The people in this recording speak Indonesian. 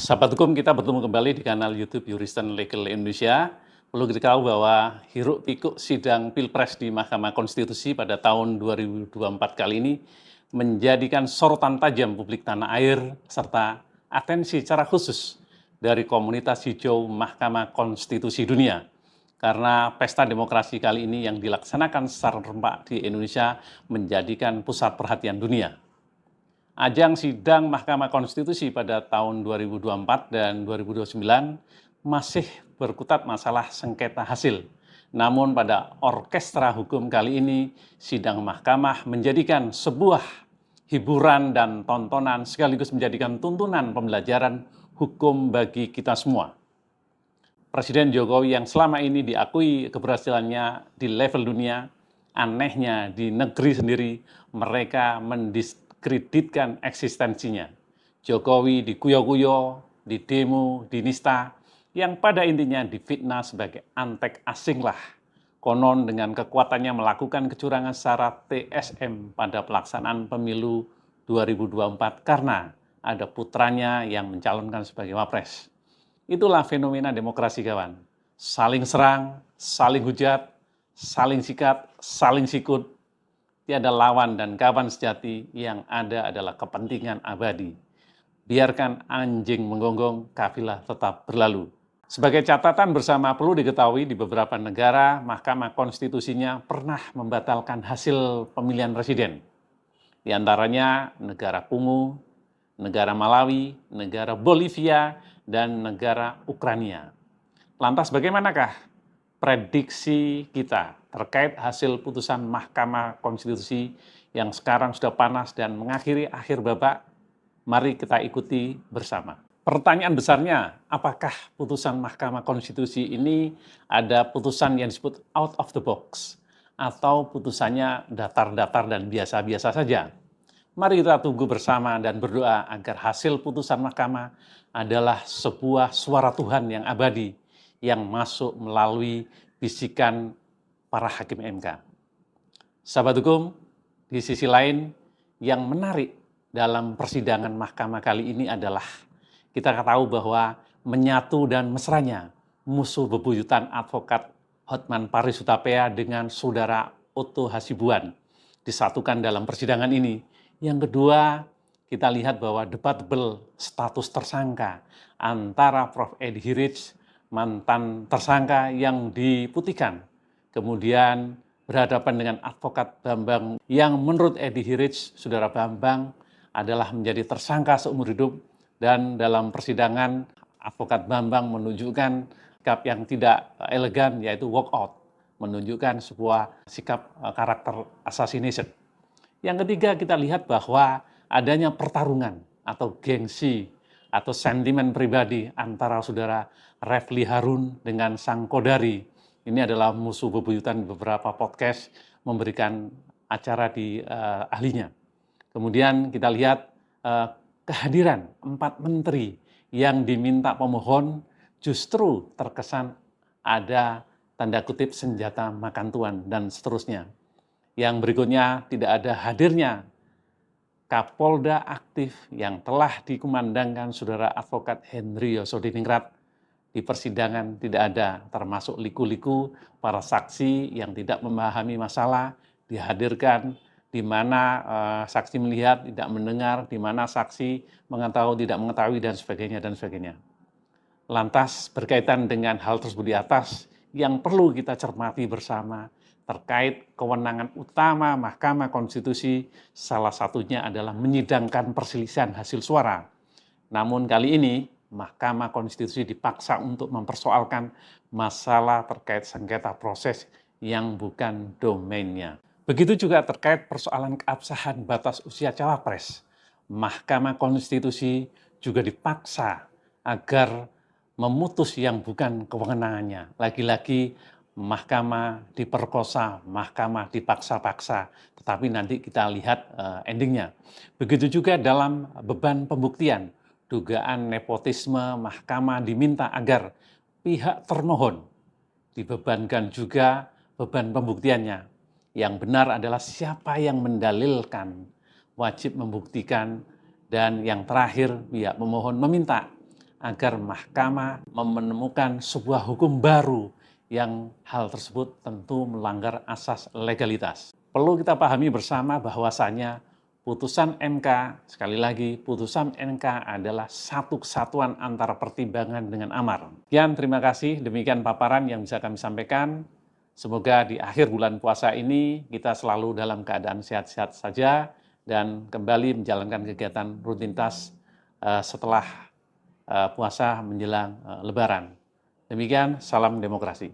Sahabat hukum, kita bertemu kembali di kanal YouTube Juristen Legal Indonesia. Perlu diketahui bahwa hiruk pikuk sidang Pilpres di Mahkamah Konstitusi pada tahun 2024 kali ini menjadikan sorotan tajam publik tanah air serta atensi secara khusus dari komunitas hijau Mahkamah Konstitusi Dunia. Karena pesta demokrasi kali ini yang dilaksanakan secara serempak di Indonesia menjadikan pusat perhatian dunia. Ajang sidang Mahkamah Konstitusi pada tahun 2024 dan 2029 masih berkutat masalah sengketa hasil. Namun pada orkestra hukum kali ini, sidang mahkamah menjadikan sebuah hiburan dan tontonan sekaligus menjadikan tuntunan pembelajaran hukum bagi kita semua. Presiden Jokowi yang selama ini diakui keberhasilannya di level dunia, anehnya di negeri sendiri mereka mendiskreditkan eksistensinya. Jokowi dikuyo-kuyo, didemo, dinista, yang pada intinya difitnah sebagai antek asing lah. Konon dengan kekuatannya melakukan kecurangan secara TSM pada pelaksanaan pemilu 2024 karena ada putranya yang mencalonkan sebagai wapres. Itulah fenomena demokrasi, kawan. Saling serang, saling hujat, saling sikat, saling sikut. Tiada lawan dan kawan sejati, yang ada adalah kepentingan abadi. Biarkan anjing menggonggong, kafilah tetap berlalu. Sebagai catatan bersama, perlu diketahui di beberapa negara, Mahkamah Konstitusinya pernah membatalkan hasil pemilihan presiden. Di antaranya negara Kongo, negara Malawi, negara Bolivia, dan negara Ukraina. Lantas bagaimanakah prediksi kita terkait hasil putusan Mahkamah Konstitusi yang sekarang sudah panas dan mengakhiri akhir babak? Mari kita ikuti bersama. Pertanyaan besarnya, apakah putusan Mahkamah Konstitusi ini ada putusan yang disebut out of the box atau putusannya datar-datar dan biasa-biasa saja? Mari kita tunggu bersama dan berdoa agar hasil putusan mahkamah adalah sebuah suara Tuhan yang abadi yang masuk melalui bisikan para hakim MK. Sahabat hukum, di sisi lain yang menarik dalam persidangan mahkamah kali ini adalah kita tahu bahwa menyatu dan mesranya musuh bebuyutan advokat Hotman Paris Hutapea dengan saudara Otto Hasibuan disatukan dalam persidangan ini. Yang kedua, kita lihat bahwa debatable status tersangka antara Prof. Edi Hirij, mantan tersangka yang diputihkan, kemudian berhadapan dengan advokat Bambang yang menurut Edi Hirij, saudara Bambang adalah menjadi tersangka seumur hidup, dan dalam persidangan advokat Bambang menunjukkan sikap yang tidak elegan, yaitu walk out, menunjukkan sebuah sikap karakter assassination. Yang ketiga, kita lihat bahwa adanya pertarungan atau gengsi atau sentimen pribadi antara saudara Refli Harun dengan sang Kodari. Ini adalah musuh bebuyutan beberapa podcast memberikan acara di ahlinya. Kemudian kita lihat kehadiran 4 menteri yang diminta pemohon justru terkesan ada tanda kutip senjata makan tuan dan seterusnya. Yang berikutnya tidak ada hadirnya Kapolda aktif yang telah dikumandangkan saudara advokat Henry Yosodiningrat di persidangan tidak ada, termasuk liku-liku para saksi yang tidak memahami masalah dihadirkan, di mana saksi melihat tidak mendengar, di mana saksi mengetahui tidak mengetahui dan sebagainya dan sebagainya. Lantas berkaitan dengan hal tersebut di atas yang perlu kita cermati bersama terkait kewenangan utama Mahkamah Konstitusi, salah satunya adalah menyidangkan perselisihan hasil suara. Namun kali ini Mahkamah Konstitusi dipaksa untuk mempersoalkan masalah terkait sengketa proses yang bukan domainnya. Begitu juga terkait persoalan keabsahan batas usia cawapres. Mahkamah Konstitusi juga dipaksa agar memutus yang bukan kewenangannya. Lagi-lagi mahkamah diperkosa, mahkamah dipaksa-paksa, tetapi nanti kita lihat endingnya. Begitu juga dalam beban pembuktian, dugaan nepotisme, mahkamah diminta agar pihak termohon dibebankan juga beban pembuktiannya. Yang benar adalah siapa yang mendalilkan, wajib membuktikan, dan yang terakhir pihak pemohon meminta agar mahkamah menemukan sebuah hukum baru yang hal tersebut tentu melanggar asas legalitas. Perlu kita pahami bersama bahwasanya putusan MK, sekali lagi, putusan MK adalah satu kesatuan antara pertimbangan dengan amar. Sekian, terima kasih. Demikian paparan yang bisa kami sampaikan. Semoga di akhir bulan puasa ini kita selalu dalam keadaan sehat-sehat saja dan kembali menjalankan kegiatan rutinitas setelah puasa menjelang Lebaran. Demikian, salam demokrasi.